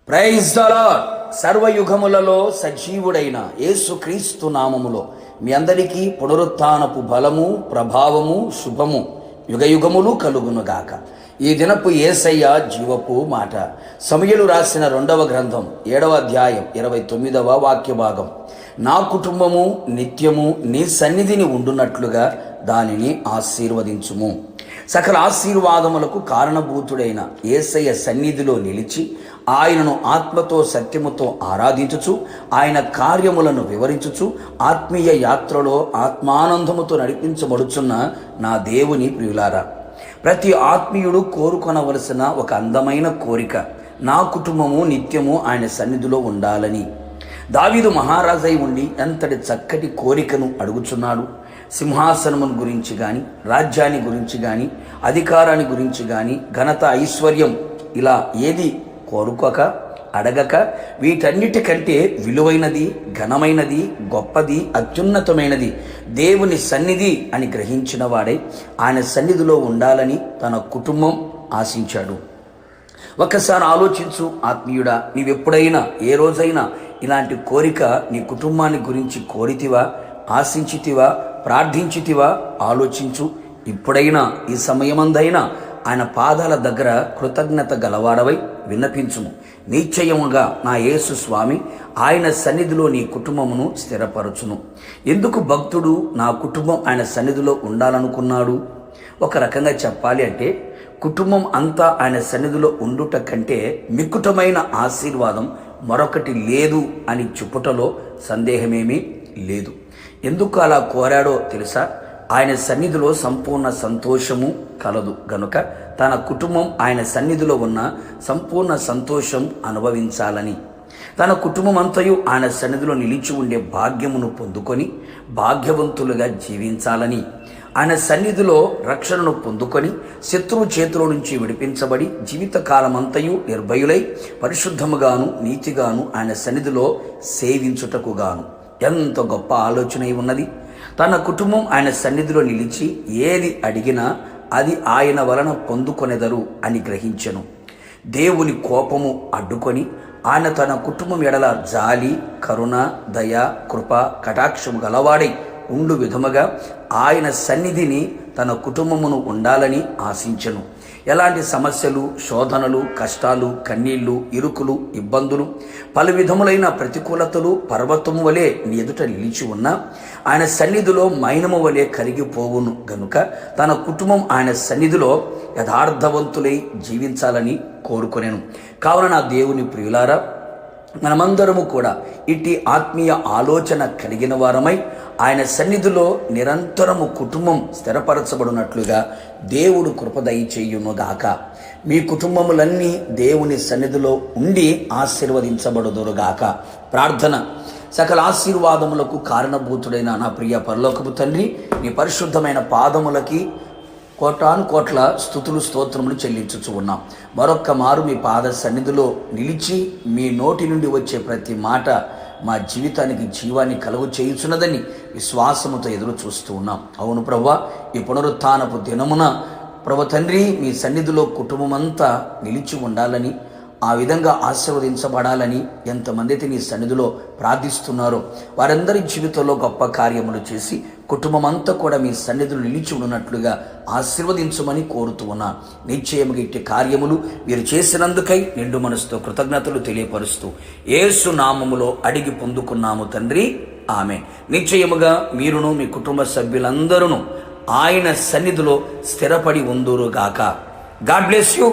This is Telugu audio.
Praise the lord. సర్వయుగములలో సజీవుడైన యేసుక్రీస్తు నామములో మీ అందరికీ పునరుత్థానపు బలము, ప్రభావము, శుభము యుగయుగములు కలుగునుగాక. ఈ దినపు యేసయ్య జీవపు మాట. సమూయేలు రాసిన 2వ గ్రంథం 7వ అధ్యాయం 29వ వాక్య భాగం. నా కుటుంబము నిత్యము నీ సన్నిధిని ఉండునట్లుగా దానిని ఆశీర్వదించుము. సకల ఆశీర్వాదములకు కారణభూతుడైన యేసయ్య సన్నిధిలో నిలిచి ఆయనను ఆత్మతో సత్యముతో ఆరాధించుచు ఆయన కార్యములను వివరించుచు ఆత్మీయ యాత్రలో ఆత్మానందముతో నడిపించబడుచున్న నా దేవుని ప్రియులారా, ప్రతి ఆత్మీయుడు కోరుకొనవలసిన ఒక అందమైన కోరిక నా కుటుంబము నిత్యము ఆయన సన్నిధిలో ఉండాలని. దావీదు మహారాజై ఉండి ఎంతటి చక్కటి కోరికను అడుగుచున్నాడు. సింహాసనమును గురించి కానీ, రాజ్యాన్ని గురించి కానీ, అధికారాన్ని గురించి కానీ, ఘనత, ఐశ్వర్యం ఇలా ఏది కోరుకోక అడగక వీటన్నిటికంటే విలువైనది, ఘనమైనది, గొప్పది, అత్యున్నతమైనది దేవుని సన్నిధి అని గ్రహించిన వాడై ఆయన సన్నిధిలో ఉండాలని తన కుటుంబం ఆశించాడు. ఒక్కసారి ఆలోచించు ఆత్మీయుడా, నీవెప్పుడైనా ఏ రోజైనా ఇలాంటి కోరిక నీ కుటుంబాన్ని గురించి కోరితివా, ఆశించితివా, ప్రార్థించితివా? ఆలోచించు. ఇప్పుడైనా ఈ సమయమందైనా ఆయన పాదాల దగ్గర కృతజ్ఞత గలవాడవై విన్నపించుము. నిశ్చయముగా నా యేసు స్వామి ఆయన సన్నిధిలో నీ కుటుంబమును స్థిరపరచును. ఎందుకు భక్తుడు నా కుటుంబం ఆయన సన్నిధిలో ఉండాలనుకున్నాడు? ఒక రకంగా చెప్పాలి అంటే కుటుంబం అంతా ఆయన సన్నిధిలో ఉండుట కంటే మిక్కుటమైన ఆశీర్వాదం మరొకటి లేదు అని చెప్పుటలో సందేహమేమీ లేదు. ఎందుకు అలా కోరాడో తెలుసా? ఆయన సన్నిధిలో సంపూర్ణ సంతోషము కలదు గనుక తన కుటుంబం ఆయన సన్నిధిలో ఉన్న సంపూర్ణ సంతోషం అనుభవించాలని, తన కుటుంబం అంతయు ఆయన సన్నిధిలో నిలిచి ఉండే భాగ్యమును పొందుకొని భాగ్యవంతులుగా జీవించాలని, ఆయన సన్నిధిలో రక్షణను పొందుకొని శత్రువు చేతిలో నుంచి విడిపించబడి జీవితకాలమంతయు నిర్భయులై పరిశుద్ధముగాను నీతిగాను ఆయన సన్నిధిలో సేవించుటకుగాను. ఎంత గొప్ప ఆలోచన ఉన్నది! తన కుటుంబం ఆయన సన్నిధిలో నిలిచి ఏది అడిగినా అది ఆయన వలన పొందుకొనెదరు అని గ్రహించెను. దేవుని కోపము అడ్డుకొని ఆయన తన కుటుంబం ఎడల జాలి, కరుణ, దయ, కృప, కటాక్షము గలవాడై ఉండు విధముగా ఆయన సన్నిధిని తన కుటుంబమును ఉండాలని ఆశించెను. ఎలాంటి సమస్యలు, శోధనలు, కష్టాలు, కన్నీళ్లు, ఇరుకులు, ఇబ్బందులు, పలు విధములైన ప్రతికూలతలు పర్వతము వలె నీ ఎదుట నిలిచి ఉన్నా ఆయన సన్నిధిలో మైనము వలె కరిగిపోవును గనుక తన కుటుంబం ఆయన సన్నిధిలో యథార్థవంతులై జీవించాలని కోరుకొనెను. కావున నా దేవుని ప్రియులారా, మనమందరము కూడా ఇట్టి ఆత్మీయ ఆలోచన కలిగిన వారమై ఆయన సన్నిధిలో నిరంతరము కుటుంబం స్థిరపరచబడినట్లుగా దేవుడు కృప దయచేయునుగాక. మీ కుటుంబములన్నీ దేవుని సన్నిధిలో ఉండి ఆశీర్వదించబడుదురుగాక. ప్రార్థన. సకల ఆశీర్వాదములకు కారణభూతుడైన నా ప్రియ పరలోకపు తండ్రి, నీ పరిశుద్ధమైన పాదములకి కోటాను కోట్ల స్తుతులు, స్తోత్రములు చెల్లించుచు ఉన్నాం. మరొక్క మారు మీ పాద సన్నిధిలో నిలిచి మీ నోటి నుండి వచ్చే ప్రతి మాట మా జీవితానికి జీవాన్ని కలుగు చేయుచున్నదని విశ్వాసముతో ఎదురు చూస్తూ ఉన్నాం. అవును ప్రభువా, ఈ పునరుత్థానపు దినమున ప్రభు తండ్రి మీ సన్నిధిలో కుటుంబమంతా నిలిచి ఉండాలని, ఆ విధంగా ఆశీర్వదించబడాలని ఎంతమంది అయితే నీ సన్నిధిలో ప్రార్థిస్తున్నారో వారందరి జీవితంలో గొప్ప కార్యములు చేసి కుటుంబమంతా కూడా మీ సన్నిధిలో నిలిచి ఉన్నట్లుగా ఆశీర్వదించమని కోరుతూ ఉన్నా. నిశ్చయముగా ఇట్టి కార్యములు మీరు చేసినందుకై నిండు మనసుతో కృతజ్ఞతలు తెలియపరుస్తూ యేసు నామములో అడిగి పొందుకున్నాము తండ్రి, ఆమేన్. నిశ్చయముగా మీరును మీ కుటుంబ సభ్యులందరూ ఆయన సన్నిధిలో స్థిరపడి ఉందురుగాక. God bless you.